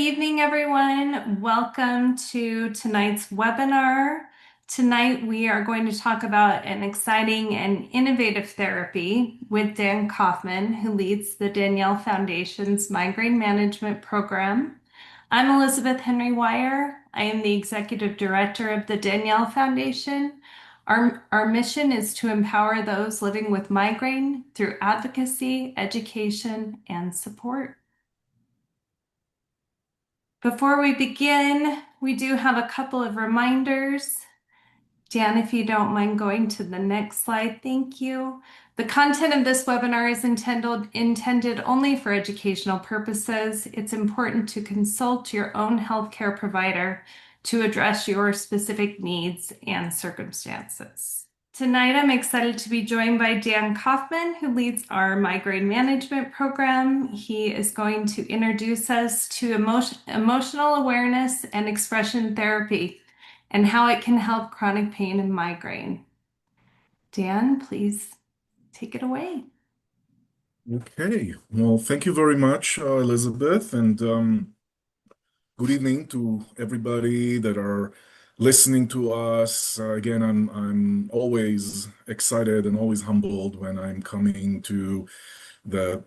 evening, everyone. Welcome to tonight's webinar. Tonight, we are going to talk about an exciting and innovative therapy with Dan Kaufmann, who leads the Danielle Foundation's Migraine Management Program. I'm Elizabeth Henry Wire. I am the Executive Director of the Danielle Foundation. Our mission is to empower those living with migraine through advocacy, education, and support. Before we begin, we do have a couple of reminders. Dan, if you don't mind going to the next slide, thank you. The content of this webinar is intended only for educational purposes. It's important to consult your own healthcare provider to address your specific needs and circumstances. Tonight, I'm excited to be joined by Dan Kaufmann, who leads our migraine management program. He is going to introduce us to emotional awareness and expression therapy and how it can help chronic pain and migraine. Dan, please take it away. Okay, well, thank you very much, Elizabeth, and good evening to everybody that are listening to us. Again, I'm always excited and always humbled when I'm coming to the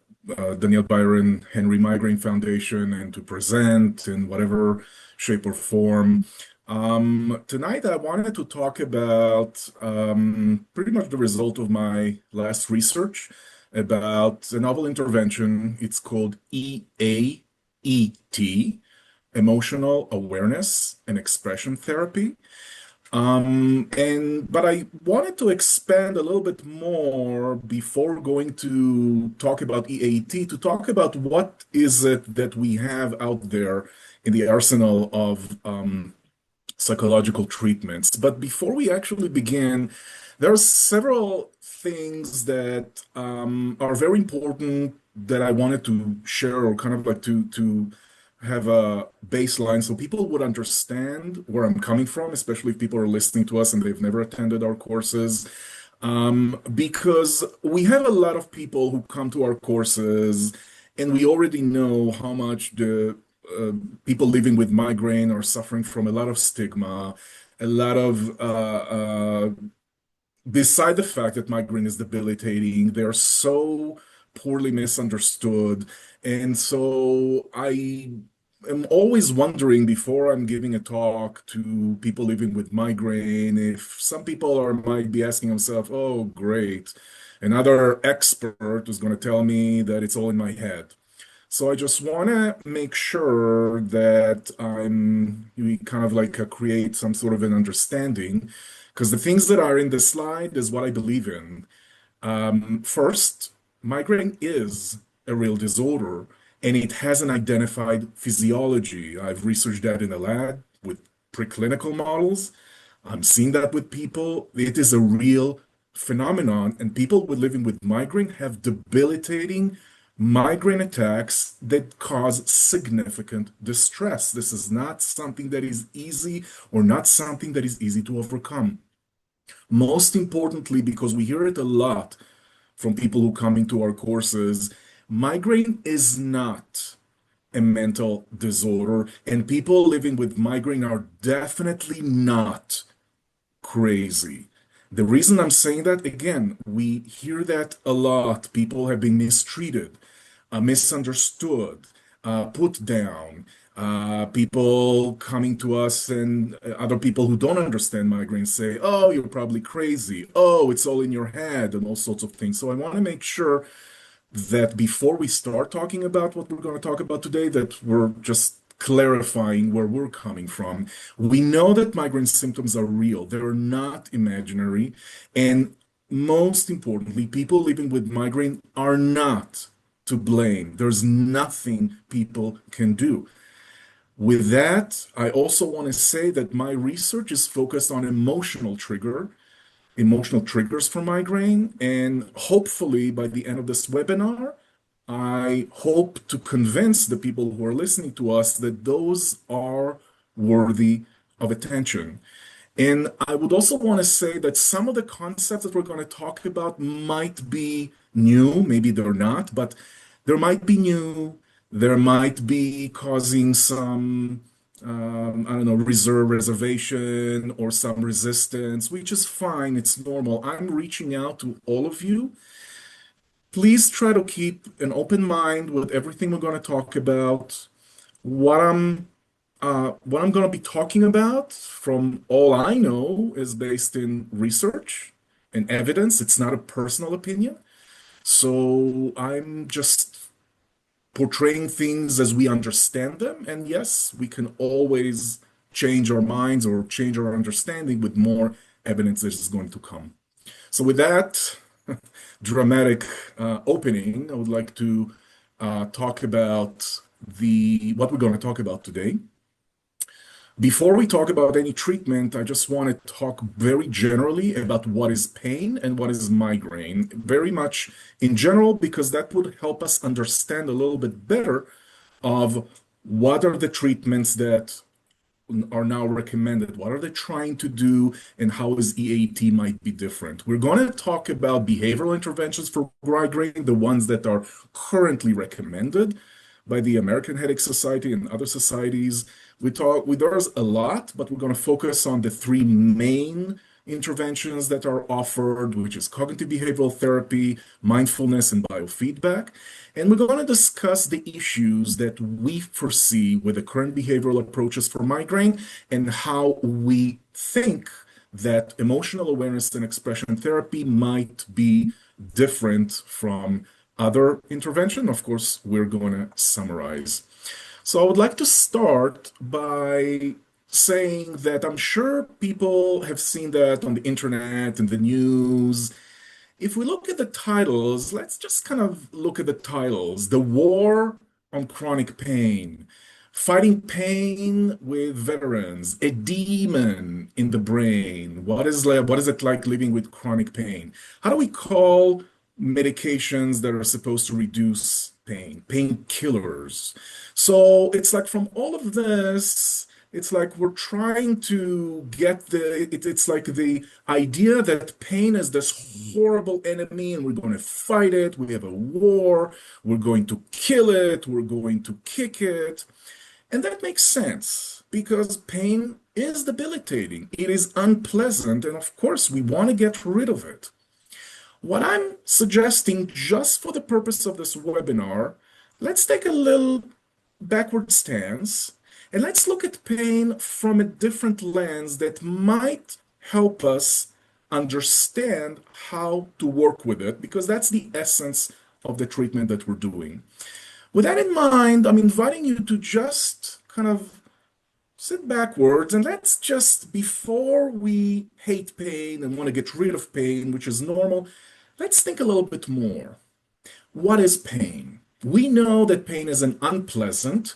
Danielle Byron Henry Migraine Foundation and to present in whatever shape or form. Tonight, I wanted to talk about pretty much the result of my last research about a novel intervention. It's called EAET, Emotional Awareness and Expression Therapy. But I wanted to expand a little bit more before going to talk about EAT, to talk about what is it that we have out there in the arsenal of psychological treatments. But before we actually begin, there are several things that are very important that I wanted to share, or kind of like to have a baseline so people would understand where I'm coming from, especially if people are listening to us and they've never attended our courses. Because we have a lot of people who come to our courses, and we already know how much the people living with migraine are suffering from a lot of stigma, a lot of beside the fact that migraine is debilitating, they're so poorly misunderstood. And so I am always wondering before I'm giving a talk to people living with migraine, if some people might be asking themselves, oh, great, another expert is going to tell me that it's all in my head. So I just want to make sure that we kind of like create some sort of an understanding, because the things that are in the slide is what I believe in. First, migraine is a real disorder, and it has an identified physiology. I've researched that in the lab with preclinical models. I'm seeing that with people. It is a real phenomenon, and people living with migraine have debilitating migraine attacks that cause significant distress. This is not something that is easy, or not something that is easy to overcome. Most importantly, because we hear it a lot from people who come into our courses, migraine is not a mental disorder, and people living with migraine are definitely not crazy. The reason I'm saying that, again, we hear that a lot. People have been mistreated, misunderstood, put down. People coming to us and other people who don't understand migraine say, oh, you're probably crazy. Oh, it's all in your head, and all sorts of things. So I want to make sure that before we start talking about what we're going to talk about today, that we're just clarifying where we're coming from. We know that migraine symptoms are real. They're not imaginary. And most importantly, people living with migraine are not to blame. There's nothing people can do. With that, I also want to say that my research is focused on emotional triggers for migraine, and hopefully by the end of this webinar, I hope to convince the people who are listening to us that those are worthy of attention. And I would also want to say that some of the concepts that we're going to talk about might be new, maybe they're not, but there might be new, There might be causing some, I don't know, reservation or some resistance, which is fine. It's normal. I'm reaching out to all of you. Please try to keep an open mind with everything we're going to talk about. What I'm what I'm going to be talking about, from all I know, is based in research and evidence. It's not a personal opinion. So I'm just portraying things as we understand them. And yes, we can always change our minds or change our understanding with more evidence that is going to come. So with that dramatic opening, I would like to talk about the what we're going to talk about today. Before we talk about any treatment, I just want to talk very generally about what is pain and what is migraine, very much in general, because that would help us understand a little bit better of what are the treatments that are now recommended? What are they trying to do, and how is EAET might be different? We're going to talk about behavioral interventions for migraine, the ones that are currently recommended by the American Headache Society and other societies. There's a lot, but we're going to focus on the three main interventions that are offered, which is cognitive behavioral therapy, mindfulness, and biofeedback. And we're going to discuss the issues that we foresee with the current behavioral approaches for migraine and how we think that emotional awareness and expression therapy might be different from other intervention. Of course, we're going to summarize. So I would like to start by saying that I'm sure people have seen that on the internet and the news. If we look at the titles, let's just kind of look at the titles. The War on Chronic Pain, Fighting Pain with Veterans, A Demon in the Brain. What is it like living with chronic pain? How do we call medications that are supposed to reduce pain? Painkillers. So it's like from all of this, it's like we're trying to get it's like the idea that pain is this horrible enemy and we're going to fight it. We have a war. We're going to kill it. We're going to kick it. And that makes sense because pain is debilitating. It is unpleasant. And of course, we want to get rid of it. What I'm suggesting, just for the purpose of this webinar, let's take a little backward stance and let's look at pain from a different lens that might help us understand how to work with it, because that's the essence of the treatment that we're doing. With that in mind, I'm inviting you to just kind of sit backwards and let's just, before we hate pain and want to get rid of pain, which is normal, let's think a little bit more. What is pain? We know that pain is an unpleasant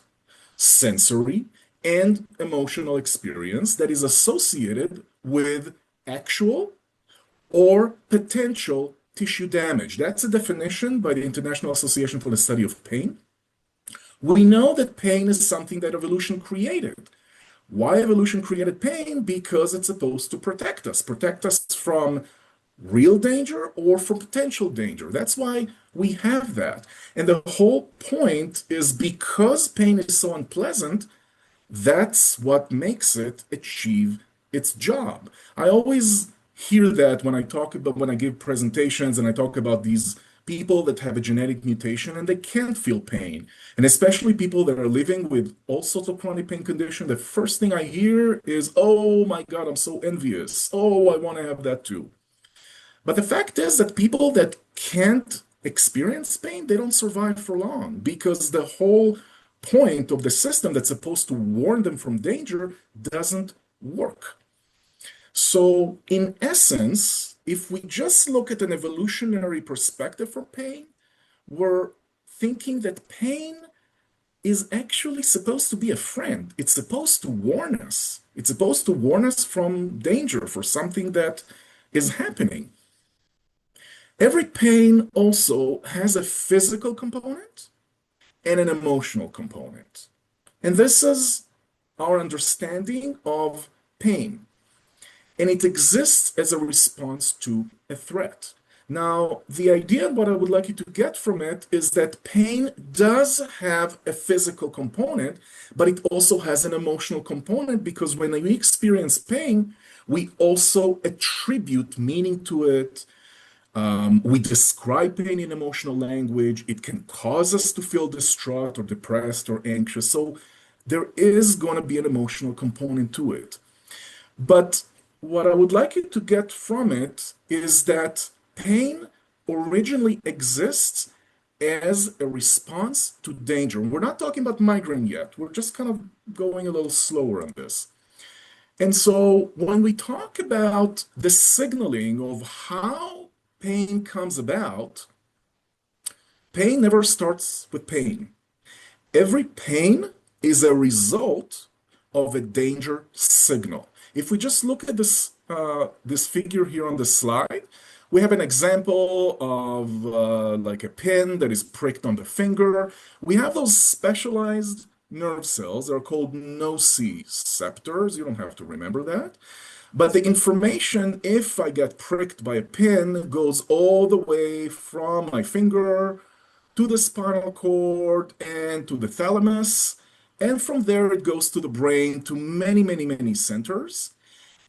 sensory and emotional experience that is associated with actual or potential tissue damage. That's a definition by the International Association for the Study of Pain. We know that pain is something that evolution created. Why evolution created pain? Because it's supposed to protect us from real danger or from potential danger. That's why we have that. And the whole point is because pain is so unpleasant, that's what makes it achieve its job. I always hear that when I give presentations and I talk about these people that have a genetic mutation and they can't feel pain. And especially people that are living with all sorts of chronic pain condition, the first thing I hear is, oh my God, I'm so envious. Oh, I want to have that too. But the fact is that people that can't experience pain, they don't survive for long because the whole point of the system that's supposed to warn them from danger doesn't work. So, in essence, if we just look at an evolutionary perspective for pain, we're thinking that pain is actually supposed to be a friend. It's supposed to warn us. It's supposed to warn us from danger, for something that is happening. Every pain also has a physical component and an emotional component. And this is our understanding of pain. And it exists as a response to a threat. Now, the idea, what I would like you to get from it is that pain does have a physical component, but it also has an emotional component because when we experience pain, we also attribute meaning to it. We describe pain in emotional language. It can cause us to feel distraught or depressed or anxious. So there is going to be an emotional component to it. But what I would like you to get from it is that pain originally exists as a response to danger. We're not talking about migraine yet. We're just kind of going a little slower on this. And so when we talk about the signaling of how pain comes about, pain never starts with pain. Every pain is a result of a danger signal. If we just look at this figure here on the slide, we have an example of like a pin that is pricked on the finger. We have those specialized nerve cells that are called nociceptors. You don't have to remember that. But the information, if I get pricked by a pin, goes all the way from my finger to the spinal cord and to the thalamus. And from there, it goes to the brain to many, many, many centers.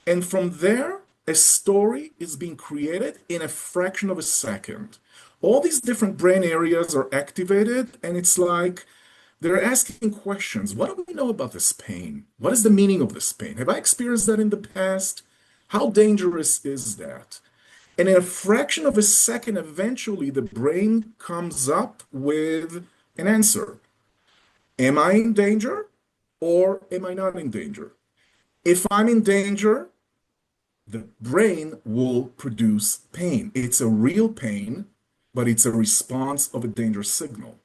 And from there, a story is being created in a fraction of a second. All these different brain areas are activated, and it's like they're asking questions. What do we know about this pain? What is the meaning of this pain? Have I experienced that in the past? How dangerous is that? And in a fraction of a second, eventually the brain comes up with an answer. Am I in danger or am I not in danger? If I'm in danger, the brain will produce pain. It's a real pain, but it's a response of a danger signal.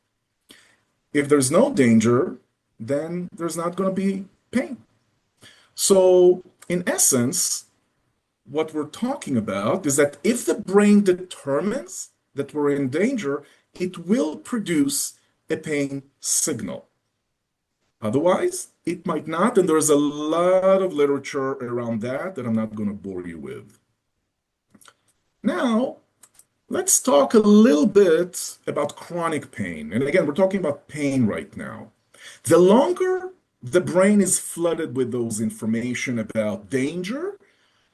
If there's no danger, then there's not going to be pain. So, in essence, what we're talking about is that if the brain determines that we're in danger, it will produce a pain signal. Otherwise, it might not, and there's a lot of literature around that I'm not going to bore you with. Now, let's talk a little bit about chronic pain. And again, we're talking about pain right now. The longer the brain is flooded with those information about danger,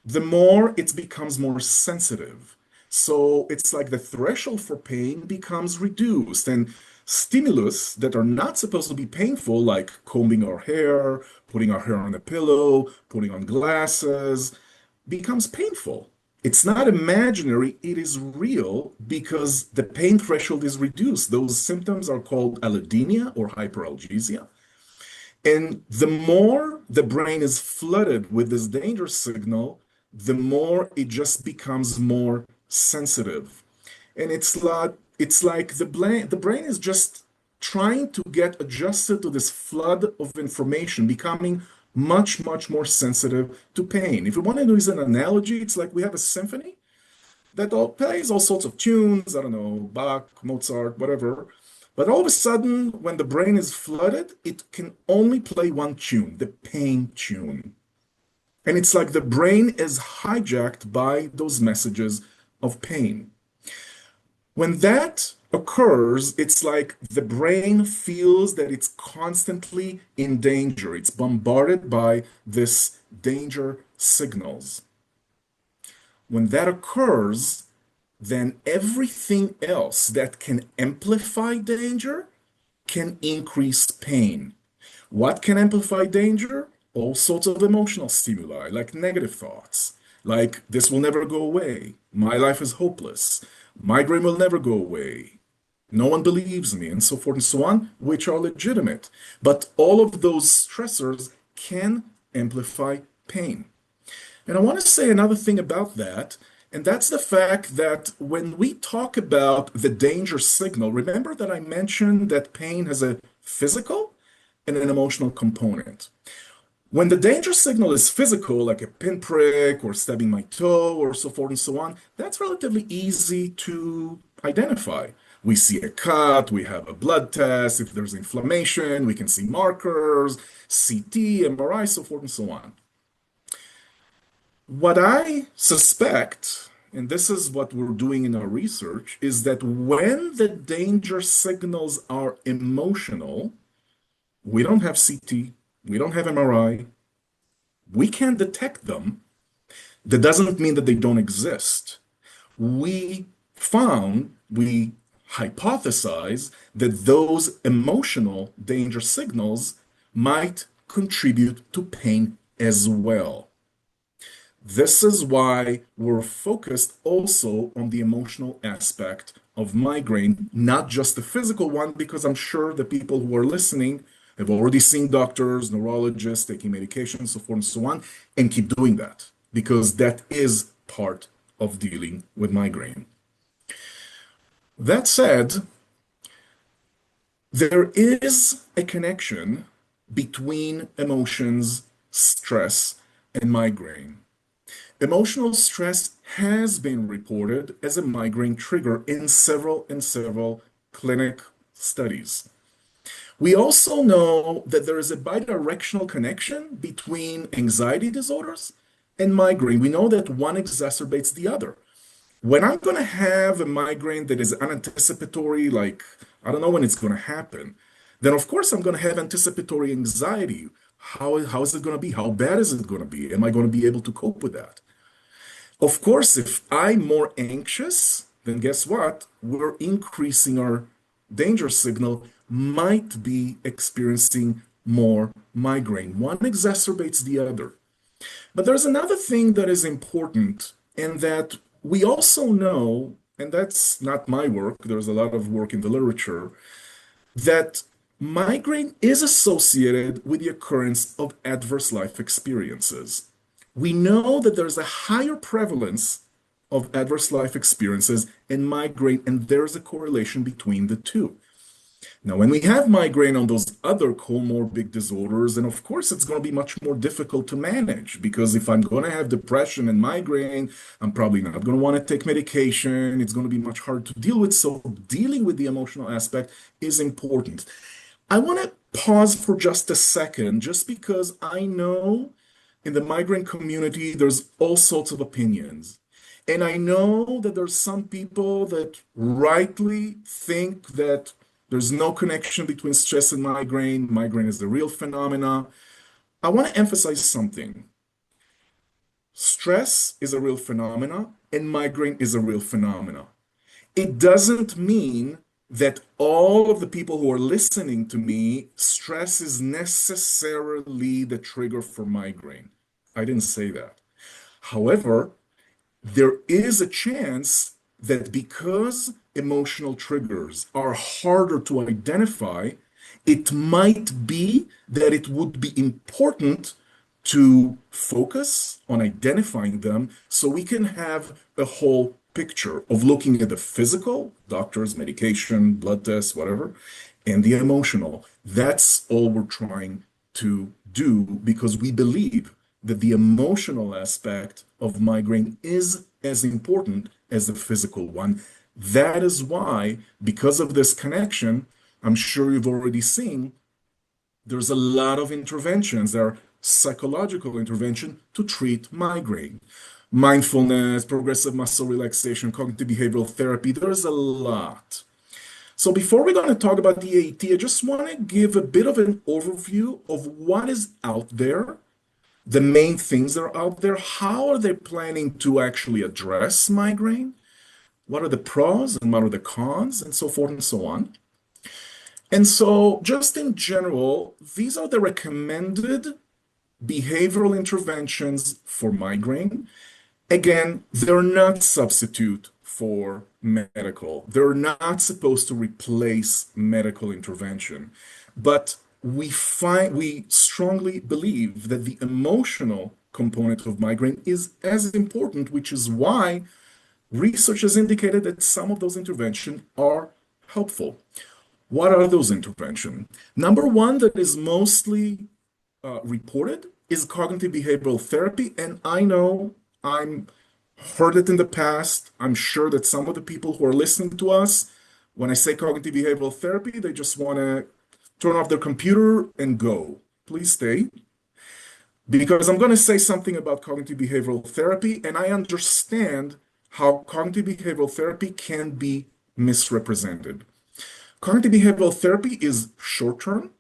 the more it becomes more sensitive. So it's like the threshold for pain becomes reduced, and stimulus that are not supposed to be painful, like combing our hair, putting our hair on a pillow, putting on glasses, becomes painful. It's not imaginary, it is real because the pain threshold is reduced. Those symptoms are called allodynia or hyperalgesia. And the more the brain is flooded with this danger signal, the more it just becomes more sensitive. And it's like the brain is just trying to get adjusted to this flood of information, becoming much, much more sensitive to pain. If you want to use an analogy, it's like we have a symphony that all plays all sorts of tunes, I don't know, Bach, Mozart, whatever. But all of a sudden, when the brain is flooded, it can only play one tune, the pain tune. And it's like the brain is hijacked by those messages of pain. When that occurs, it's like the brain feels that it's constantly in danger. It's bombarded by this danger signals. When that occurs, then everything else that can amplify danger can increase pain. What can amplify danger? All sorts of emotional stimuli, like negative thoughts, like this will never go away, my life is hopeless, migraine will never go away, no one believes me, and so forth and so on, which are legitimate. But all of those stressors can amplify pain. And I want to say another thing about that, and that's the fact that when we talk about the danger signal, remember that I mentioned that pain has a physical and an emotional component. When the danger signal is physical, like a pinprick or stabbing my toe or so forth and so on, that's relatively easy to identify. We see a cut, we have a blood test, if there's inflammation, we can see markers, CT, MRI, so forth and so on. What I suspect and this is what we're doing in our research, is that when the danger signals are emotional, we don't have CT, we don't have MRI, we can detect them. That doesn't mean that they don't exist. We we hypothesize that those emotional danger signals might contribute to pain as well. This is why we're focused also on the emotional aspect of migraine, not just the physical one, because I'm sure the people who are listening have already seen doctors, neurologists, taking medication, so forth and so on, and keep doing that because that is part of dealing with migraine. That said, there is a connection between emotions, stress, and migraine. Emotional stress has been reported as a migraine trigger in several clinic studies. We also know that there is a bidirectional connection between anxiety disorders and migraine. We know that one exacerbates the other. When I'm going to have a migraine that is unanticipatory, like I don't know when it's going to happen, then of course I'm going to have anticipatory anxiety. How is it going to be? How bad is it going to be? Am I going to be able to cope with that? Of course, if I'm more anxious, then guess what? We're increasing our danger signal, might be experiencing more migraine. One exacerbates the other. But there's another thing that is important, and that we also know, and that's not my work, there's a lot of work in the literature, that migraine is associated with the occurrence of adverse life experiences. We know that there's a higher prevalence of adverse life experiences in migraine, and there's a correlation between the two. Now, when we have migraine on those other comorbid disorders, and of course, it's going to be much more difficult to manage because if I'm going to have depression and migraine, I'm probably not going to want to take medication. It's going to be much harder to deal with. So, dealing with the emotional aspect is important. I want to pause for just a second, just because I know in the migraine community, there's all sorts of opinions. And I know that there's some people that rightly think that there's no connection between stress and migraine. Migraine is a real phenomena. I want to emphasize something. Stress is a real phenomena, and migraine is a real phenomena. It doesn't mean that all of the people who are listening to me, stress is necessarily the trigger for migraine. I didn't say that. However, there is a chance that because emotional triggers are harder to identify, it might be that it would be important to focus on identifying them so we can have a whole picture of looking at the physical, doctors, medication, blood tests, whatever, and the emotional. That's all we're trying to do because we believe that the emotional aspect of migraine is as important as the physical one. That is why, because of this connection, I'm sure you've already seen there's a lot of interventions. There are psychological intervention to treat migraine. Mindfulness, progressive muscle relaxation, cognitive behavioral therapy. There's a lot. So before we're going to talk about the EAET, I just want to give a bit of an overview of what is out there, the main things that are out there. How are they planning to actually address migraine? What are the pros and what are the cons, and so forth and so on. And so, just in general, these are the recommended behavioral interventions for migraine. Again, they're not substitute for medical. They're not supposed to replace medical intervention. But we strongly believe that the emotional component of migraine is as important, which is why research has indicated that some of those interventions are helpful. What are those interventions? Number one that is mostly reported is cognitive behavioral therapy. And I know I'm heard it in the past. I'm sure that some of the people who are listening to us, when I say cognitive behavioral therapy, they just want to turn off their computer and go. Please stay. Because I'm going to say something about cognitive behavioral therapy, and I understand how cognitive behavioral therapy can be misrepresented. Cognitive behavioral therapy is short-term,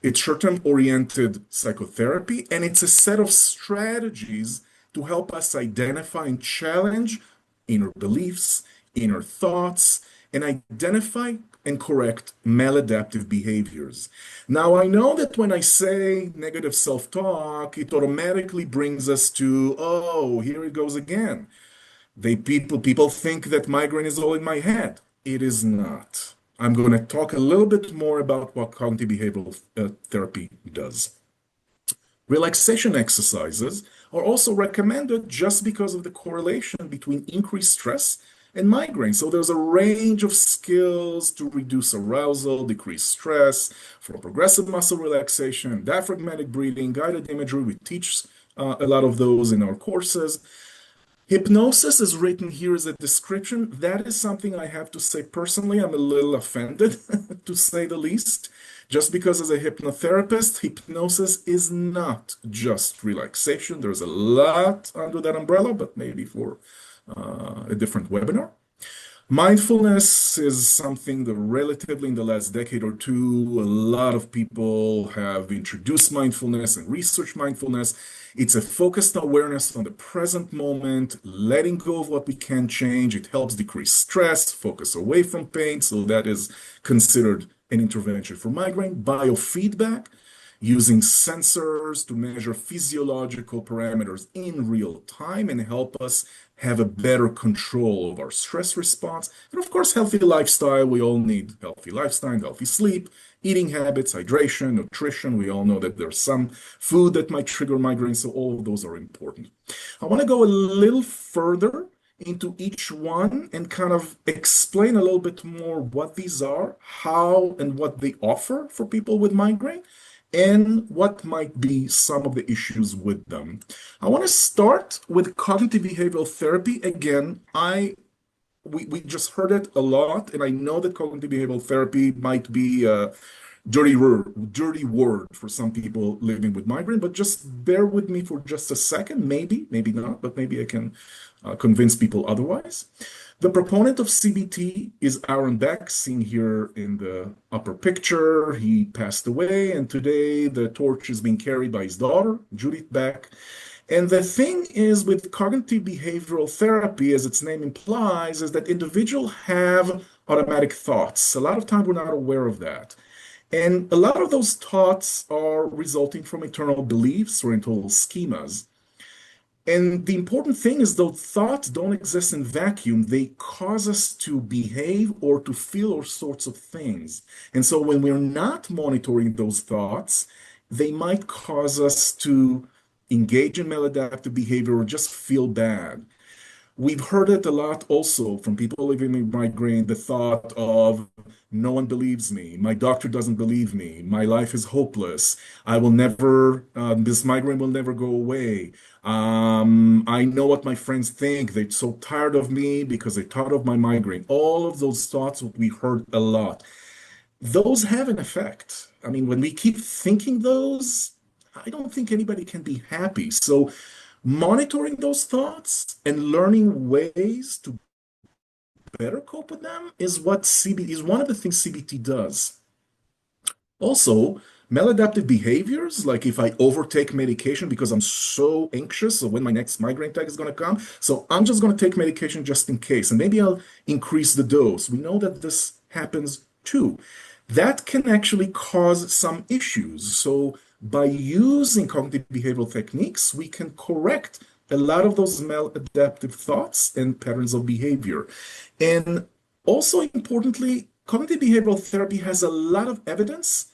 it's short-term oriented psychotherapy, and it's a set of strategies to help us identify and challenge inner beliefs, inner thoughts, and identify and correct maladaptive behaviors. Now, I know that when I say negative self-talk, it automatically brings us to, oh, here it goes again. People think that migraine is all in my head. It is not. I'm going to talk a little bit more about what cognitive behavioral therapy does. Relaxation exercises are also recommended just because of the correlation between increased stress and migraine. So there's a range of skills to reduce arousal, decrease stress, for progressive muscle relaxation, diaphragmatic breathing, guided imagery. We teach a lot of those in our courses. Hypnosis is written here as a description. That is something I have to say personally. I'm a little offended, to say the least. Just because as a hypnotherapist, hypnosis is not just relaxation. There's a lot under that umbrella, but maybe for a different webinar. Mindfulness is something that relatively in the last decade or two, a lot of people have introduced mindfulness and researched mindfulness. It's a focused awareness on the present moment, letting go of what we can change. It helps decrease stress, focus away from pain. So that is considered an intervention for migraine. Biofeedback, using sensors to measure physiological parameters in real time and help us have a better control of our stress response. And of course, healthy lifestyle. We all need healthy lifestyle, healthy sleep, eating habits, hydration, nutrition. We all know that there's some food that might trigger migraine, so all of those are important. I want to go a little further into each one and kind of explain a little bit more what these are, how and what they offer for people with migraine, and what might be some of the issues with them. I want to start with cognitive behavioral therapy. Again, we just heard it a lot, and I know that cognitive behavioral therapy might be a dirty word for some people living with migraine, but just bear with me for just a second. Maybe not, but maybe I can convince people otherwise. The proponent of CBT is Aaron Beck, seen here in the upper picture. He passed away, and today the torch is being carried by his daughter, Judith Beck. And the thing is with cognitive behavioral therapy, as its name implies, is that individuals have automatic thoughts. A lot of time we're not aware of that. And a lot of those thoughts are resulting from internal beliefs or internal schemas. And the important thing is those thoughts don't exist in vacuum. They cause us to behave or to feel all sorts of things. And so when we're not monitoring those thoughts, they might cause us to engage in maladaptive behavior or just feel bad. We've heard it a lot also from people living with migraine, the thought of, no one believes me, my doctor doesn't believe me, my life is hopeless, I will never, this migraine will never go away. I know what my friends think, they're so tired of me because they thought of my migraine. All of those thoughts we heard a lot. Those have an effect. I mean, when we keep thinking those, I don't think anybody can be happy. So monitoring those thoughts and learning ways to better cope with them is what CBT is one of the things CBT does. Also, maladaptive behaviors, like if I overtake medication because I'm so anxious of when my next migraine attack is going to come, so I'm just going to take medication just in case, and maybe I'll increase the dose. We know that this happens too. That can actually cause some issues. So by using cognitive behavioral techniques, we can correct a lot of those maladaptive thoughts and patterns of behavior. And also importantly, cognitive behavioral therapy has a lot of evidence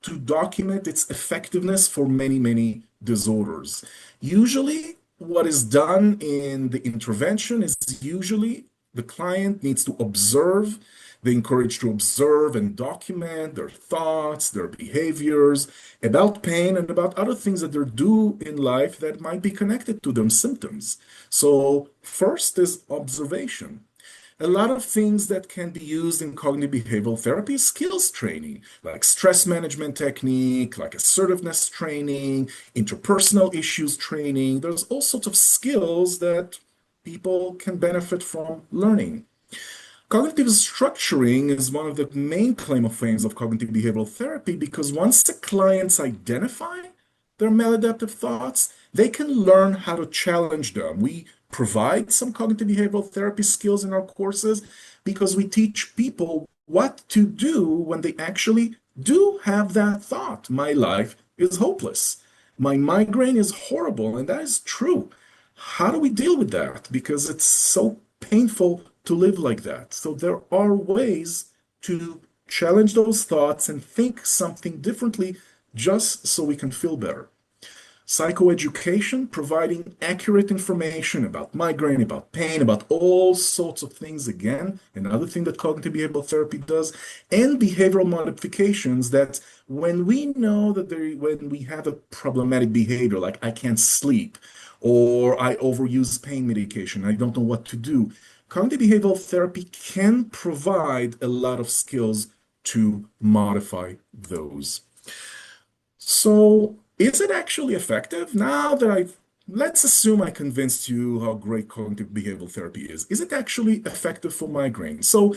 to document its effectiveness for many, many disorders. Usually, what is done in the intervention is usually the client needs to observe. They encourage to observe and document their thoughts, their behaviors about pain and about other things that they do in life that might be connected to them symptoms. So first is observation. A lot of things that can be used in cognitive behavioral therapy is skills training, like stress management technique, like assertiveness training, interpersonal issues training. There's all sorts of skills that people can benefit from learning. Cognitive structuring is one of the main claim of fames of cognitive behavioral therapy because once the clients identify their maladaptive thoughts, they can learn how to challenge them. We provide some cognitive behavioral therapy skills in our courses because we teach people what to do when they actually do have that thought. My life is hopeless. My migraine is horrible, and that is true. How do we deal with that? Because it's so painful to live like that. So there are ways to challenge those thoughts and think something differently just so we can feel better. Psychoeducation, providing accurate information about migraine, about pain, about all sorts of things, again, another thing that cognitive behavioral therapy does, and behavioral modifications that when we know that when we have a problematic behavior, like I can't sleep, or I overuse pain medication, I don't know what to do, cognitive behavioral therapy can provide a lot of skills to modify those. So, is it actually effective? Let's assume I convinced you how great cognitive behavioral therapy is. Is it actually effective for migraine? So,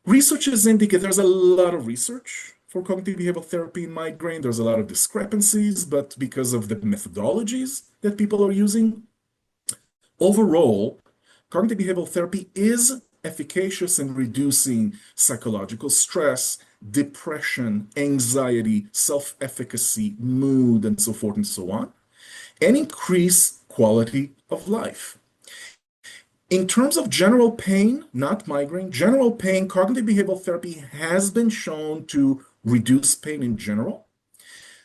researchers indicate there's a lot of research for cognitive behavioral therapy in migraine. There's a lot of discrepancies, but because of the methodologies that people are using, overall, cognitive behavioral therapy is efficacious in reducing psychological stress, depression, anxiety, self-efficacy, mood, and so forth and so on, and increase quality of life. In terms of general pain, not migraine, general pain, cognitive behavioral therapy has been shown to reduce pain in general.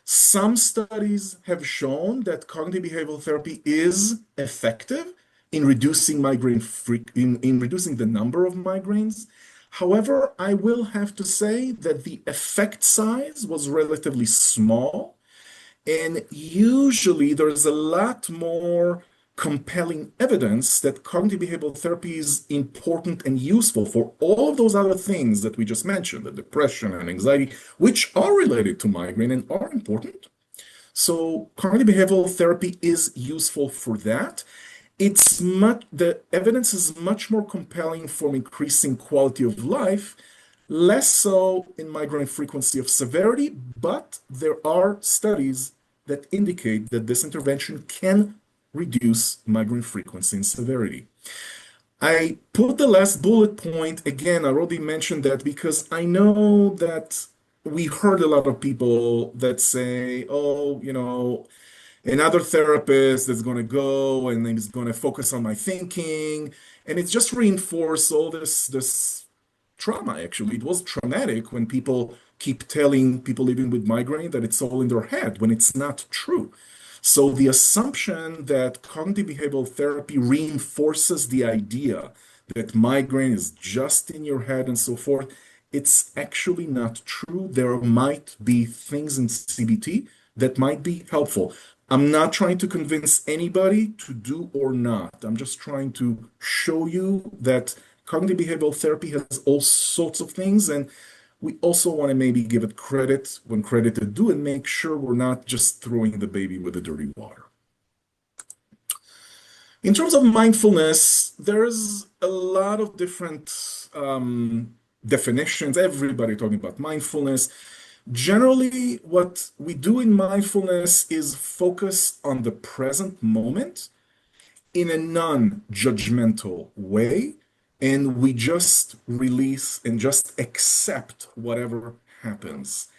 Some studies have shown that cognitive behavioral therapy is effective in reducing in reducing the number of migraines. However, I will have to say that the effect size was relatively small, and usually there's a lot more compelling evidence that cognitive behavioral therapy is important and useful for all of those other things that we just mentioned, the depression and anxiety, which are related to migraine and are important. So cognitive behavioral therapy is useful for that. The evidence is much more compelling for increasing quality of life, less so in migraine frequency of severity, but there are studies that indicate that this intervention can reduce migraine frequency and severity. I put the last bullet point again. I already mentioned that because I know that we heard a lot of people that say, oh, another therapist is going to go and is going to focus on my thinking. And it's just reinforced all this trauma, actually. It was traumatic when people keep telling people living with migraine that it's all in their head when it's not true. So the assumption that cognitive behavioral therapy reinforces the idea that migraine is just in your head and so forth, it's actually not true. There might be things in CBT that might be helpful. I'm not trying to convince anybody to do or not. I'm just trying to show you that cognitive behavioral therapy has all sorts of things, and we also want to maybe give it credit when credit is due and make sure we're not just throwing the baby with the dirty water. In terms of mindfulness, there's a lot of different definitions. Everybody talking about mindfulness. Generally, what we do in mindfulness is focus on the present moment in a non-judgmental way, and we just release and just accept whatever happens.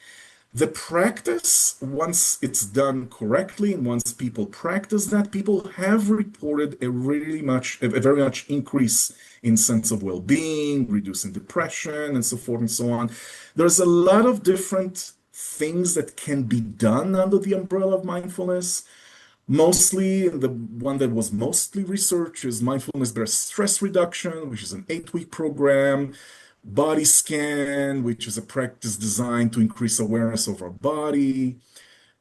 The practice, once it's done correctly, and once people practice that, people have reported a very much increase in sense of well-being, reducing depression, and so forth and so on. There's a lot of different things that can be done under the umbrella of mindfulness. Mostly, the one that was mostly researched is mindfulness-based stress reduction, which is an 8-week program. Body scan, which is a practice designed to increase awareness of our body.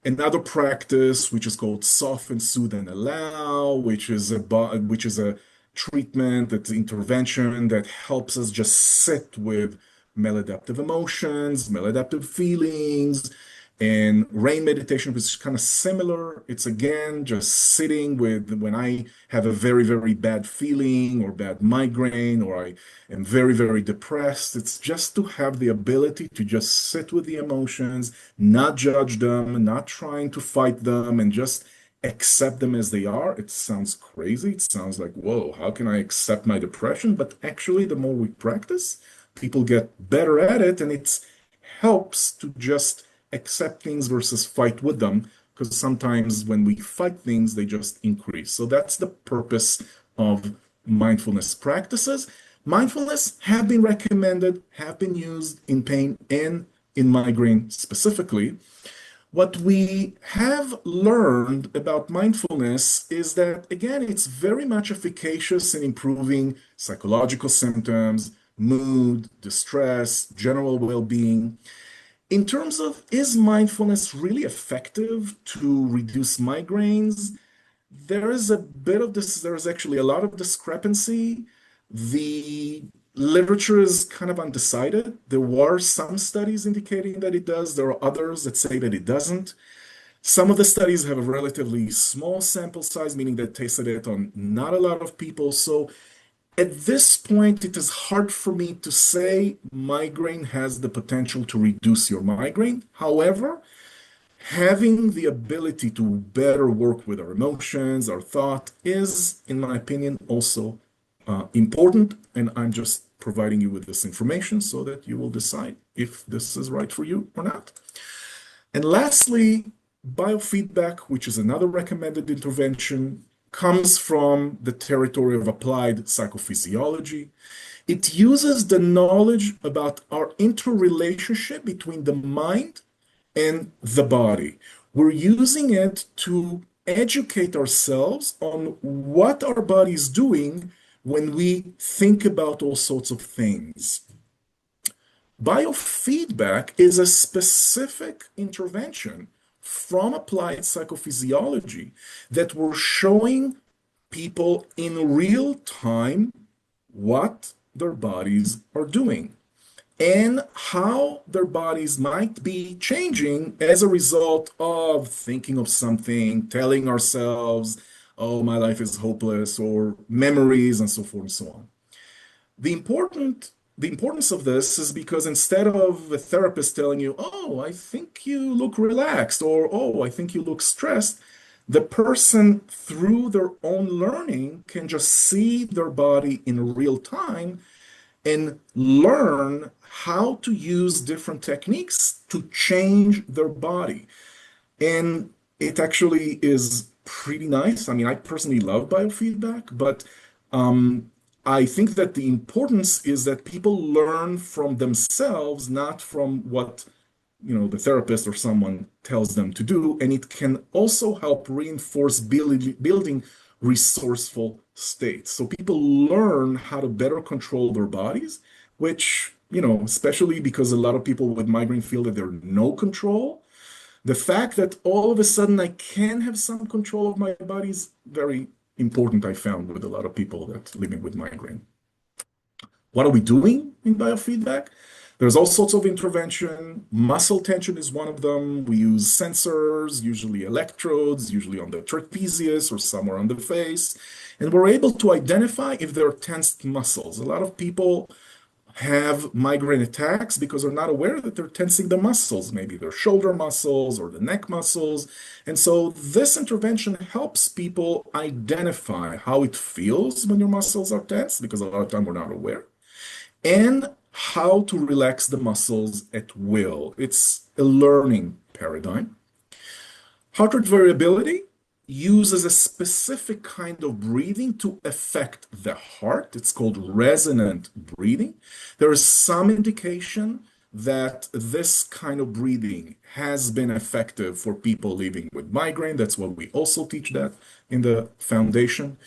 Another practice, which is called soften, soothe, and allow, which is a treatment, that's intervention that helps us just sit with maladaptive emotions, maladaptive feelings, And rain meditation was kind of similar. It's again just sitting with when I have a very, very bad feeling or bad migraine or I am very, very depressed. It's just to have the ability to just sit with the emotions, not judge them, not trying to fight them, and just accept them as they are. It sounds crazy. It sounds like, whoa, how can I accept my depression? But actually, the more we practice, people get better at it, and it helps to just accept things versus fight with them, because sometimes when we fight things, they just increase. So that's the purpose of mindfulness practices. Mindfulness have been recommended, have been used in pain and in migraine specifically. What we have learned about mindfulness is that, again, it's very much efficacious in improving psychological symptoms, mood, distress, general well-being. In terms of is mindfulness really effective to reduce migraines? There is a bit of this, there's actually a lot of discrepancy. The literature is kind of undecided. There were some studies indicating that it does. There are others that say that it doesn't. Some of the studies have a relatively small sample size, meaning they tested it on not a lot of people. So at this point, it is hard for me to say migraine has the potential to reduce your migraine. However, having the ability to better work with our emotions, our thought is, in my opinion, also important. And I'm just providing you with this information so that you will decide if this is right for you or not. And lastly, biofeedback, which is another recommended intervention, comes from the territory of applied psychophysiology. It uses the knowledge about our interrelationship between the mind and the body. We're using it to educate ourselves on what our body is doing when we think about all sorts of things. Biofeedback is a specific intervention from applied psychophysiology that we're showing people in real time what their bodies are doing and how their bodies might be changing as a result of thinking of something, telling ourselves, oh, my life is hopeless, or memories, and so forth and so on. The important the importance of this is because instead of a therapist telling you, oh, I think you look relaxed, or oh, I think you look stressed, the person through their own learning can just see their body in real time and learn how to use different techniques to change their body. And it actually is pretty nice. I mean, I personally love biofeedback, but I think that the importance is that people learn from themselves, not from what, the therapist or someone tells them to do. And it can also help reinforce building resourceful states. So people learn how to better control their bodies, which, especially because a lot of people with migraine feel that there's no control. The fact that all of a sudden I can have some control of my body is very important, I found, with a lot of people that living with migraine. What are we doing in biofeedback? There's all sorts of intervention. Muscle tension is one of them. We use sensors, usually electrodes, usually on the trapezius or somewhere on the face. And we're able to identify if there are tensed muscles. A lot of people have migraine attacks because they're not aware that they're tensing the muscles, maybe their shoulder muscles or the neck muscles. And so this intervention helps people identify how it feels when your muscles are tense, because a lot of time we're not aware, and how to relax the muscles at will. It's a learning paradigm. Heart rate variability uses a specific kind of breathing to affect the heart. It's called resonant breathing. There is some indication that this kind of breathing has been effective for people living with migraine. That's what we also teach that in the foundation.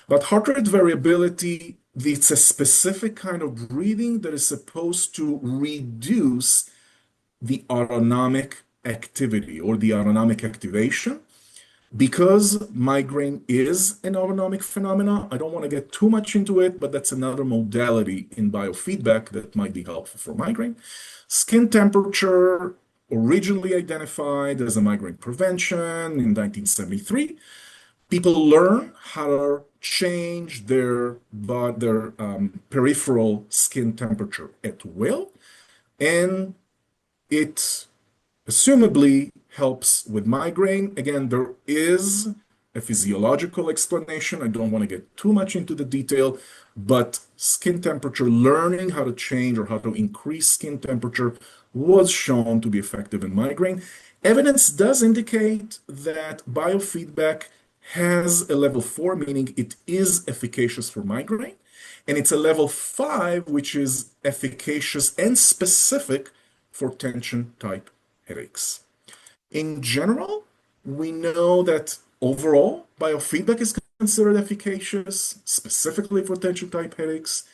But heart rate variability, it's a specific kind of breathing that is supposed to reduce the autonomic activity or the autonomic activation. Because migraine is an autonomic phenomena, I don't want to get too much into it, but that's another modality in biofeedback that might be helpful for migraine. Skin temperature originally identified as a migraine prevention in 1973. People learn how to change their peripheral skin temperature at will, and it assumably helps with migraine. Again, there is a physiological explanation. I don't want to get too much into the detail, but skin temperature, learning how to change or how to increase skin temperature was shown to be effective in migraine. Evidence does indicate that biofeedback has a level 4, meaning it is efficacious for migraine, and it's a level 5, which is efficacious and specific for tension type headaches. In general, we know that overall biofeedback is considered efficacious, specifically for tension type headaches,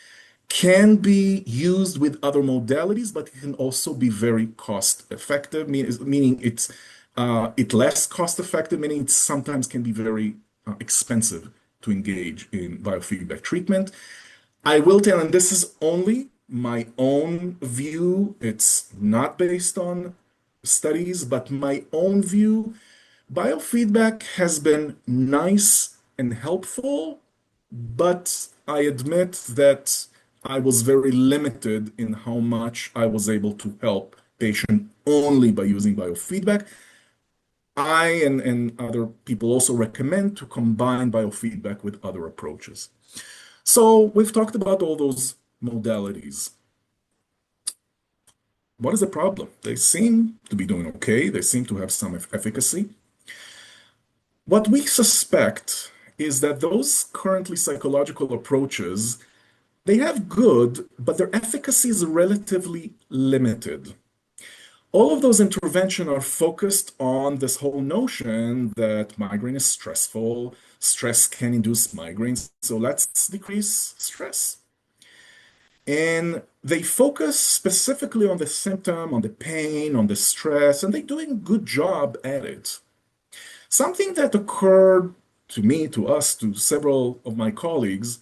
can be used with other modalities, but it can also be very cost effective, meaning it less cost effective, meaning it sometimes can be very expensive to engage in biofeedback treatment. I will tell, and this is only my own view, it's not based on studies, but my own view, biofeedback has been nice and helpful, but I admit that I was very limited in how much I was able to help patient only by using biofeedback. I and other people also recommend to combine biofeedback with other approaches. So we've talked about all those modalities. What is the problem? They seem to be doing okay. They seem to have some efficacy. What we suspect is that those currently psychological approaches, they have good, but their efficacy is relatively limited. All of those interventions are focused on this whole notion that migraine is stressful, stress can induce migraines, so let's decrease stress. And they focus specifically on the symptom, on the pain, on the stress, and they're doing a good job at it. Something that occurred to me, to us, to several of my colleagues,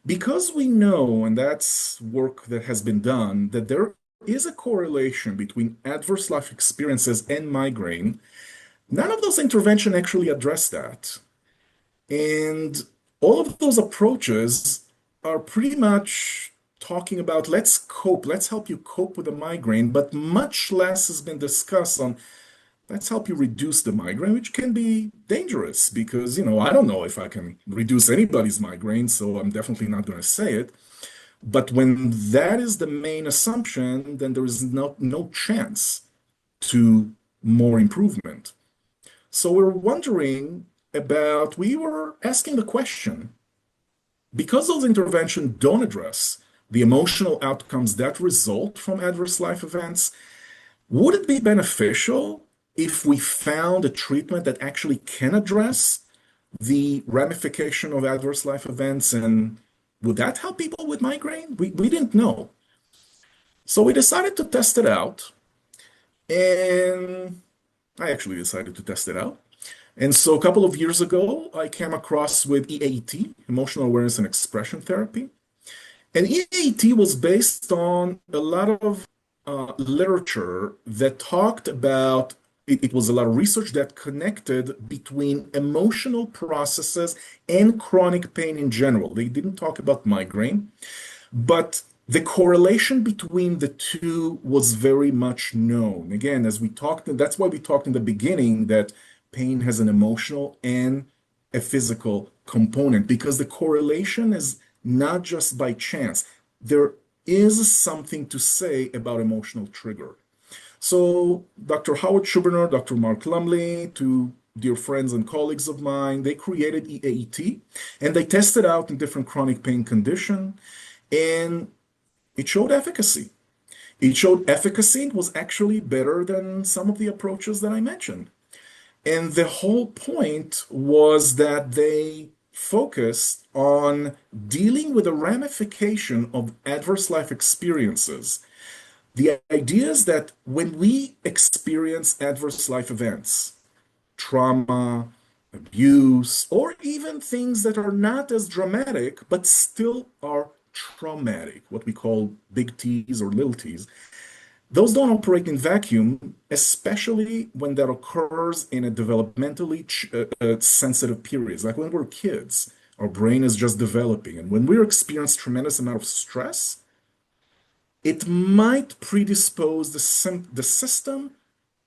because we know, and that's work that has been done, that there is a correlation between adverse life experiences and migraine, none of those interventions actually address that. And all of those approaches are pretty much talking about let's cope, let's help you cope with the migraine, but much less has been discussed on let's help you reduce the migraine, which can be dangerous because, I don't know if I can reduce anybody's migraine, so I'm definitely not going to say it. But when that is the main assumption, then there is no chance to more improvement. So we were asking the question, because those interventions don't address the emotional outcomes that result from adverse life events, would it be beneficial if we found a treatment that actually can address the ramification of adverse life events? And would that help people with migraine? We didn't know. So we decided to test it out. And I actually decided to test it out. And so a couple of years ago, I came across with EAET, Emotional Awareness and Expression Therapy. And EAET was based on a lot of literature that talked about it was a lot of research that connected between emotional processes and chronic pain in general. They didn't talk about migraine, but the correlation between the two was very much known. Again, as we talked, that's why we talked in the beginning that pain has an emotional and a physical component, because the correlation is not just by chance. There is something to say about emotional trigger. So Dr. Howard Schubiner, Dr. Mark Lumley, two dear friends and colleagues of mine, they created EAET and they tested out in different chronic pain conditions, and it showed efficacy. It showed efficacy. It was actually better than some of the approaches that I mentioned. And the whole point was that they focused on dealing with the ramification of adverse life experiences. The idea is that when we experience adverse life events, trauma, abuse, or even things that are not as dramatic but still are traumatic, what we call big T's or little t's, Those don't operate in vacuum, especially when that occurs in a developmentally sensitive periods, like when we're kids. Our brain is just developing, and when we experience tremendous amount of stress, it might predispose the system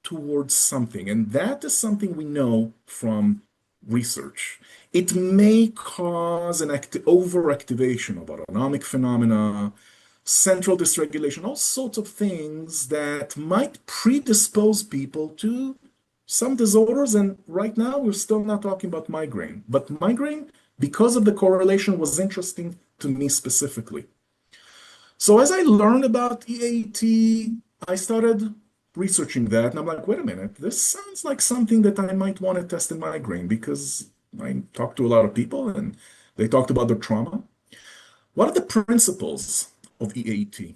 towards something, and that is something we know from research. It may cause an overactivation of autonomic phenomena, central dysregulation, all sorts of things that might predispose people to some disorders. And right now, we're still not talking about migraine. But migraine, because of the correlation, was interesting to me specifically. So as I learned about EAT, I started researching that, and I'm like, wait a minute, this sounds like something that I might want to test in migraine because I talked to a lot of people and they talked about their trauma. What are the principles of EAT?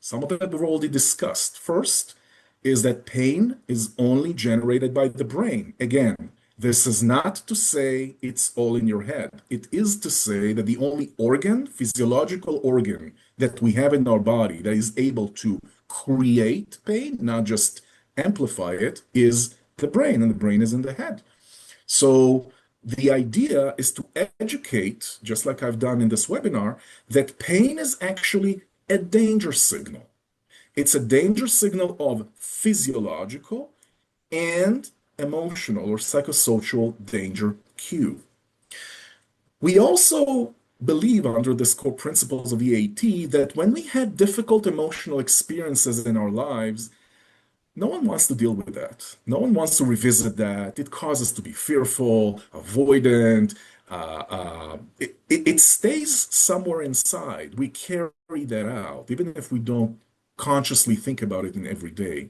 Some of them we've already discussed. First is that pain is only generated by the brain. Again, this is not to say it's all in your head. It is to say that the only organ, physiological organ that we have in our body that is able to create pain, not just amplify it, is the brain, and the brain is in the head. So the idea is to educate, just like I've done in this webinar, that pain is actually a danger signal. It's a danger signal of physiological and emotional or psychosocial danger cue. We also believe under this core principles of EAT that when we had difficult emotional experiences in our lives, no one wants to deal with that. No one wants to revisit that. It causes us to be fearful, avoidant. It stays somewhere inside. We carry that out, even if we don't consciously think about it in every day.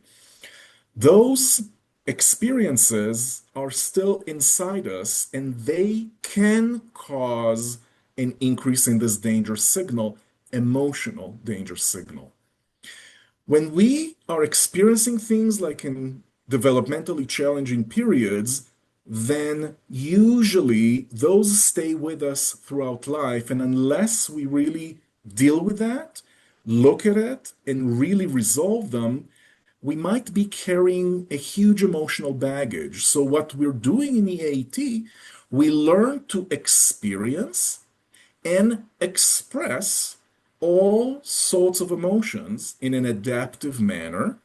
Those experiences are still inside us, and they can cause an increase in this danger signal, emotional danger signal. When we are experiencing things like in developmentally challenging periods, then usually those stay with us throughout life. And unless we really deal with that, look at it, and really resolve them, we might be carrying a huge emotional baggage. So, what we're doing in EAT, we learn to experience and express all sorts of emotions in an adaptive manner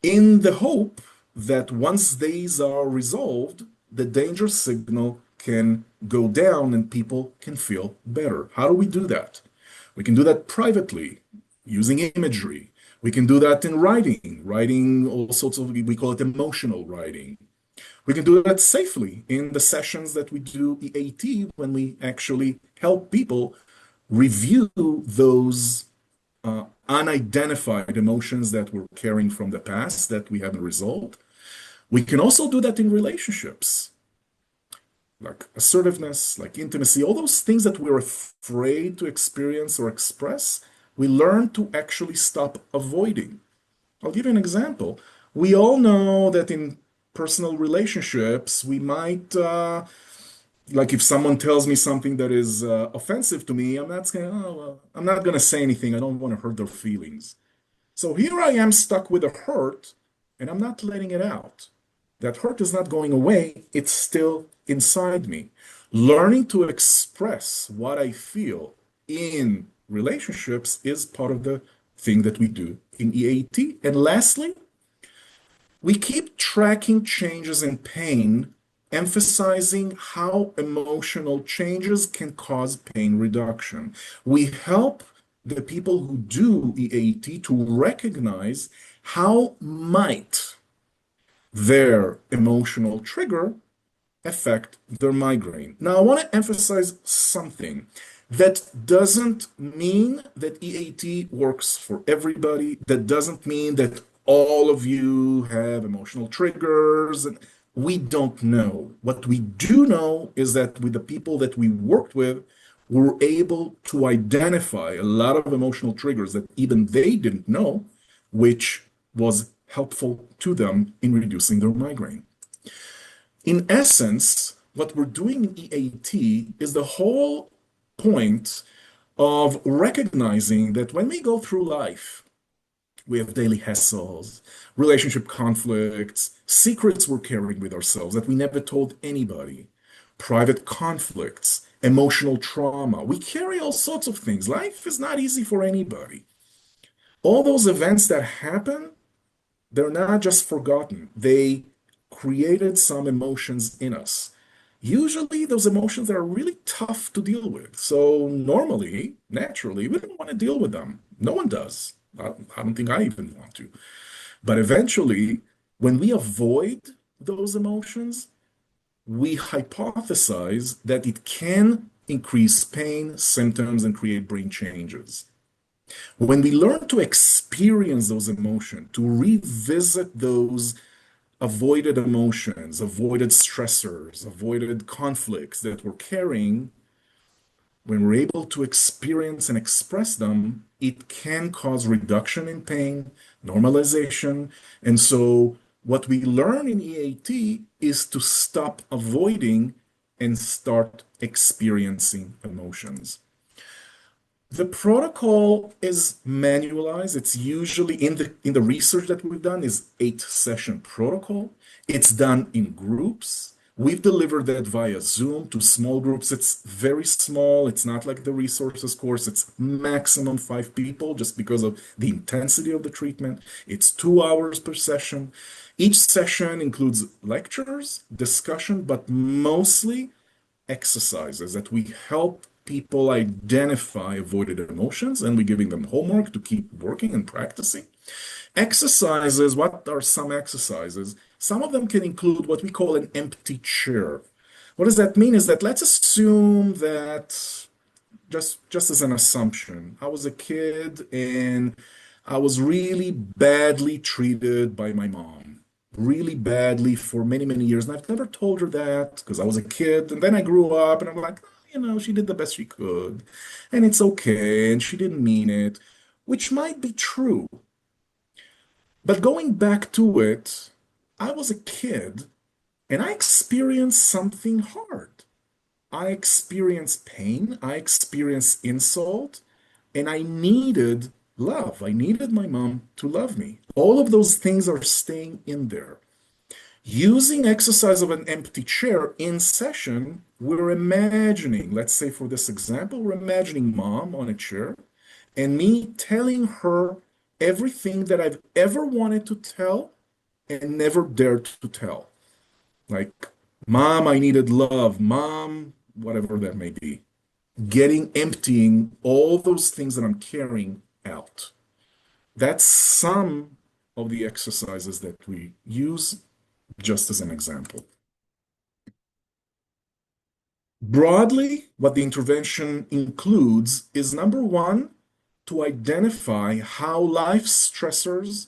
in the hope that once these are resolved, the danger signal can go down and people can feel better. How do we do that? We can do that privately using imagery. We can do that in writing all sorts of, we call it emotional writing. We can do that safely in the sessions that we do EAT when we actually help people review those unidentified emotions that we're carrying from the past that we haven't resolved. We can also do that in relationships, like assertiveness, like intimacy, all those things that we're afraid to experience or express, we learn to actually stop avoiding. I'll give you an example. We all know that in personal relationships, we might, like if someone tells me something that is offensive to me, I'm not saying, oh, well, I'm not going to say anything. I don't want to hurt their feelings. So here I am stuck with a hurt, and I'm not letting it out. That hurt is not going away, it's still inside me. Learning to express what I feel in relationships is part of the thing that we do in EAT. And lastly, we keep tracking changes in pain, emphasizing how emotional changes can cause pain reduction. We help the people who do EAT to recognize how might their emotional trigger affect their migraine. Now, I want to emphasize something. That doesn't mean that EAT works for everybody. That doesn't mean that all of you have emotional triggers. And we don't know. What we do know is that with the people that we worked with, we're able to identify a lot of emotional triggers that even they didn't know, which was helpful to them in reducing their migraine. In essence, what we're doing in EAT is the whole point of recognizing that when we go through life, We have daily hassles, relationship conflicts, secrets we're carrying with ourselves that we never told anybody, private conflicts, emotional trauma. We carry all sorts of things. Life is not easy for anybody. All those events that happen, they're not just forgotten. They created some emotions in us. Usually, those emotions are really tough to deal with. So, normally, naturally, we don't want to deal with them. No one does. I don't think I even want to. But eventually, when we avoid those emotions, we hypothesize that it can increase pain, symptoms, and create brain changes. When we learn to experience those emotions, to revisit those avoided emotions, avoided stressors, avoided conflicts that we're carrying, when we're able to experience and express them, it can cause reduction in pain, normalization. And so, what we learn in EAT is to stop avoiding and start experiencing emotions. The protocol is manualized. It's usually in the research that we've done is 8 session protocol. It's done in groups. We've delivered that via Zoom to small groups. It's very small. It's not like the resources course. It's maximum 5 people just because of the intensity of the treatment. It's 2 hours per session. Each session includes lectures, discussion, but mostly exercises that we help people identify avoided emotions, and we're giving them homework to keep working and practicing. Exercises, what are some exercises? Some of them can include what we call an empty chair. What does that mean? Is that let's assume that just as an assumption, I was a kid and I was really badly treated by my mom, really badly for many, many years. And I've never told her that because I was a kid. And then I grew up and I'm like, "Oh, she did the best she could. And it's okay. And she didn't mean it," which might be true. But going back to it, I was a kid and I experienced something hard. I experienced pain, I experienced insult, and I needed love. I needed my mom to love me. All of those things are staying in there. Using exercise of an empty chair in session, we're imagining, let's say for this example, we're imagining mom on a chair and me telling her everything that I've ever wanted to tell and never dared to tell. Like, mom, I needed love. Mom, whatever that may be. Emptying all those things that I'm carrying out. That's some of the exercises that we use, just as an example. Broadly, what the intervention includes is number one, to identify how life stressors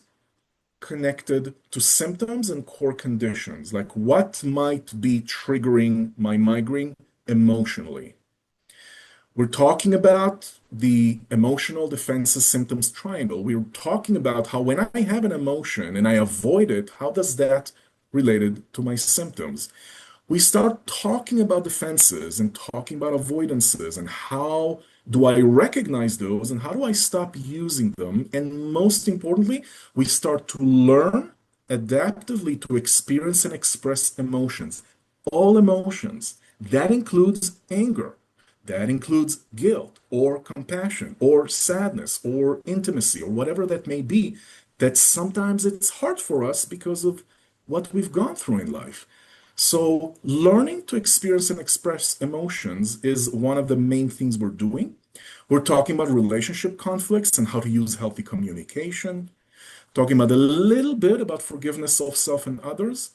connected to symptoms and core conditions, like what might be triggering my migraine emotionally. We're talking about the emotional defenses symptoms triangle. We're talking about how when I have an emotion and I avoid it, how does that related to my symptoms? We start talking about defenses and talking about avoidances and how do I recognize those and how do I stop using them? And most importantly, we start to learn adaptively to experience and express emotions, all emotions. That includes anger. That includes guilt or compassion or sadness or intimacy or whatever that may be, that sometimes it's hard for us because of what we've gone through in life. So, learning to experience and express emotions is one of the main things we're doing. We're talking about relationship conflicts and how to use healthy communication, talking about a little bit about forgiveness of self and others,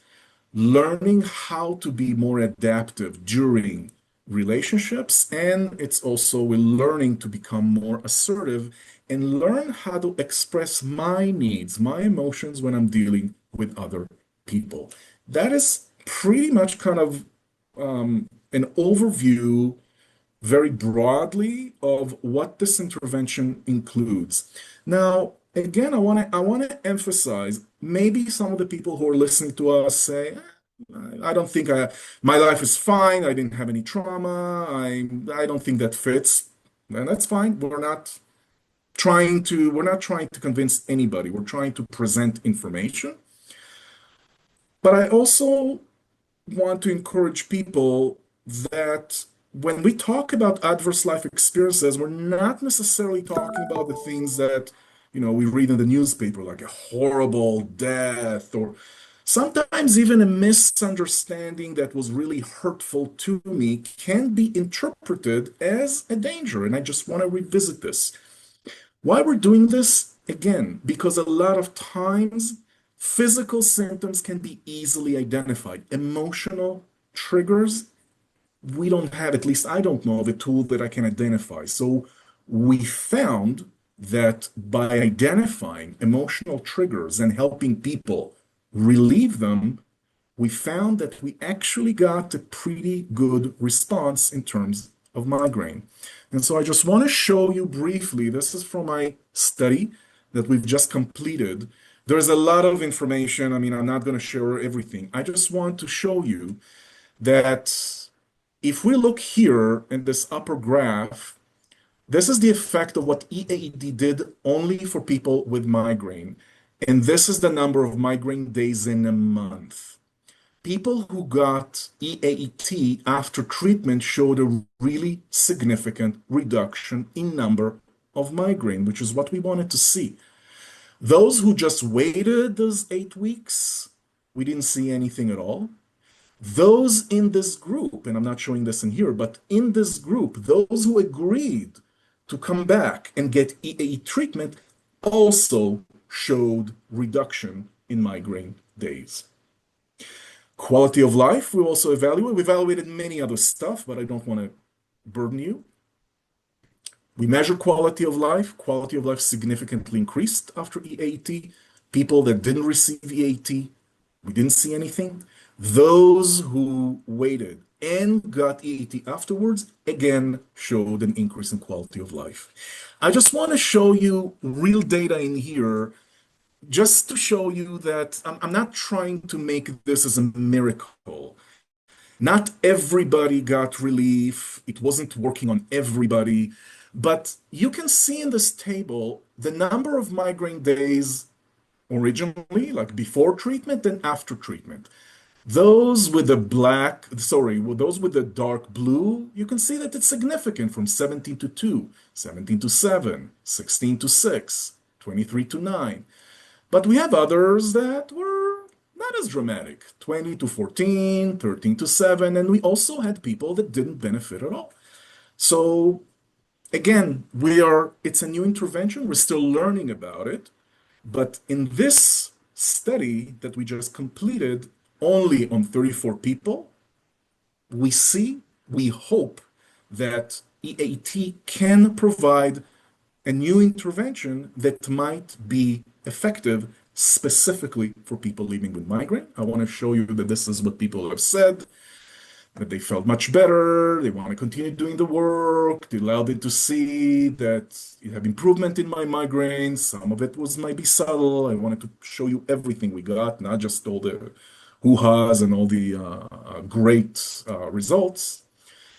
learning how to be more adaptive during relationships, and it's also we're learning to become more assertive and learn how to express my needs, my emotions when I'm dealing with other people. That is pretty much kind of an overview very broadly of what this intervention includes. Now, again, I want to emphasize maybe some of the people who are listening to us say, I don't think my life is fine. I didn't have any trauma. I don't think that fits. And that's fine. We're not we're not trying to convince anybody. We're trying to present information. But I also want to encourage people that when we talk about adverse life experiences, we're not necessarily talking about the things that, we read in the newspaper, like a horrible death or sometimes even a misunderstanding that was really hurtful to me can be interpreted as a danger. And I just want to revisit this. Why we're doing this? Again, because a lot of times physical symptoms can be easily identified. Emotional triggers, we don't have, at least I don't know of a tool that I can identify. So we found that by identifying emotional triggers and helping people relieve them, we found that we actually got a pretty good response in terms of migraine. And so I just want to show you briefly, this is from my study that we've just completed. There's a lot of information. I mean, I'm not going to share everything. I just want to show you that if we look here in this upper graph, this is the effect of what EAET did only for people with migraine. And this is the number of migraine days in a month. People who got EAET after treatment showed a really significant reduction in number of migraine, which is what we wanted to see. Those who just waited those 8 weeks, we didn't see anything at all. Those in this group, and I'm not showing this in here, but in this group, those who agreed to come back and get EAE treatment also showed reduction in migraine days. Quality of life, we also evaluate. We evaluated many other stuff, but I don't want to burden you. We measure quality of life. Quality of life significantly increased after EAT. People that didn't receive EAT, we didn't see anything. Those who waited and got EAT afterwards, again, showed an increase in quality of life. I just want to show you real data in here just to show you that I'm not trying to make this as a miracle. Not everybody got relief. It wasn't working on everybody. But you can see in this table the number of migraine days originally, like before treatment and after treatment. Those with the those with the dark blue, you can see that it's significant from 17 to 2, 17 to 7, 16 to 6, 23 to 9. But we have others that were not as dramatic, 20 to 14, 13 to 7, and we also had people that didn't benefit at all. So again, it's a new intervention. We're still learning about it. But in this study that we just completed, only on 34 people, we hope that EAT can provide a new intervention that might be effective specifically for people living with migraine. I want to show you that this is what people have said, that they felt much better, they want to continue doing the work, they allowed it to see that you have improvement in my migraine. Some of it was maybe subtle. I wanted to show you everything we got, not just all the hoo-has and all the great results.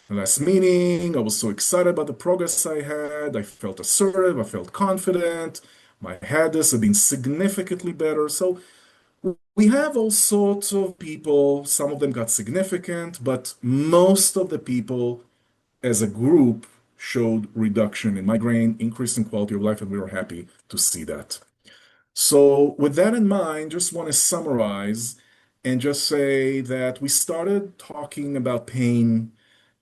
The last meeting, I was so excited about the progress I had. I felt assertive, I felt confident. My hadiths have been significantly better. So we have all sorts of people. Some of them got significant, but most of the people as a group showed reduction in migraine, increase in quality of life, and we were happy to see that. So with that in mind, just want to summarize and just say that we started talking about pain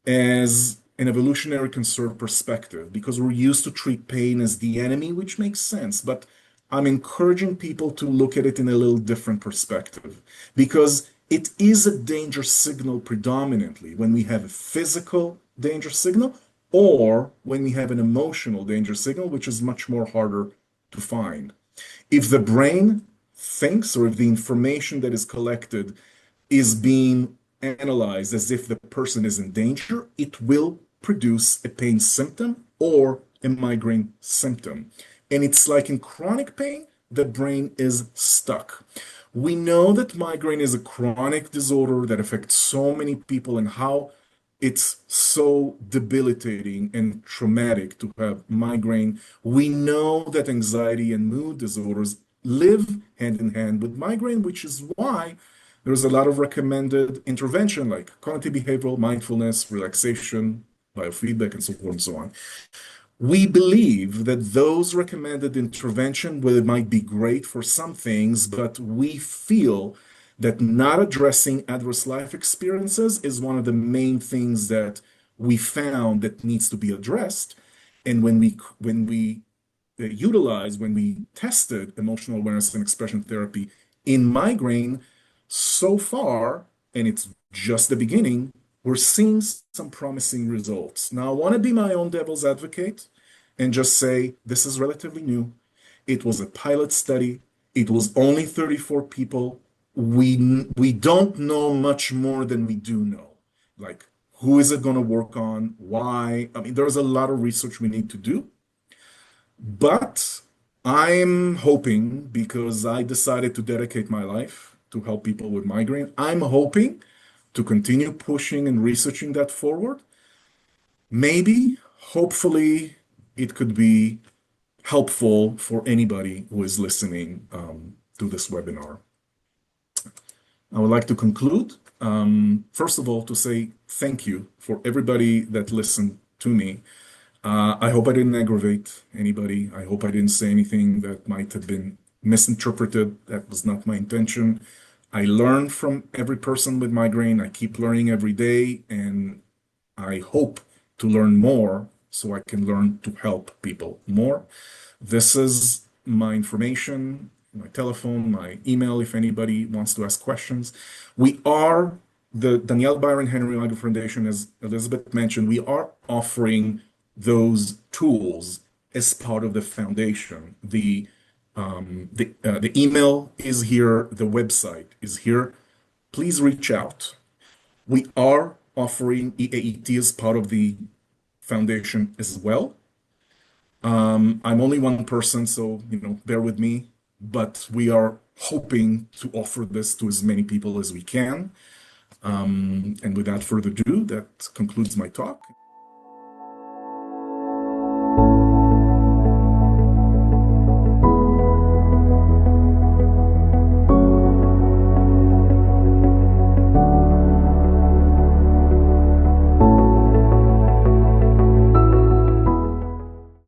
as an evolutionary conserved perspective because we're used to treat pain as the enemy, which makes sense. But I'm encouraging people to look at it in a little different perspective because it is a danger signal predominantly when we have a physical danger signal or when we have an emotional danger signal, which is much more harder to find. If the brain thinks or if the information that is collected is being analyzed as if the person is in danger, it will produce a pain symptom or a migraine symptom. And it's like in chronic pain, the brain is stuck. We know that migraine is a chronic disorder that affects so many people, and how it's so debilitating and traumatic to have migraine. We know that anxiety and mood disorders live hand in hand with migraine, which is why there's a lot of recommended intervention like cognitive behavioral, mindfulness, relaxation, biofeedback, and so forth and so on. We believe that those recommended intervention, well, it might be great for some things, but we feel that not addressing adverse life experiences is one of the main things that we found that needs to be addressed. And when we tested emotional awareness and expression therapy in migraine, so far, and it's just the beginning, we're seeing some promising results. Now, I want to be my own devil's advocate and just say this is relatively new. It was a pilot study. It was only 34 people. We don't know much more than we do know. Like, who is it going to work on? Why? I mean, there's a lot of research we need to do. But I'm hoping, because I decided to dedicate my life to help people with migraine, I'm hoping to continue pushing and researching that forward. Maybe, hopefully, it could be helpful for anybody who is listening to this webinar. I would like to conclude, first of all, to say thank you for everybody that listened to me. I hope I didn't aggravate anybody. I hope I didn't say anything that might have been misinterpreted. That was not my intention. I learn from every person with migraine. I keep learning every day, and I hope to learn more so I can learn to help people more. This is my information, my telephone, my email, if anybody wants to ask questions. We are the Danielle Byron Henry Migraine Foundation, as Elizabeth mentioned, we are offering those tools as part of the foundation. The email is here, the website is here. Please reach out. We are offering EAET as part of the foundation as well. I'm only one person, so bear with me, but we are hoping to offer this to as many people as we can. And without further ado, that concludes my talk.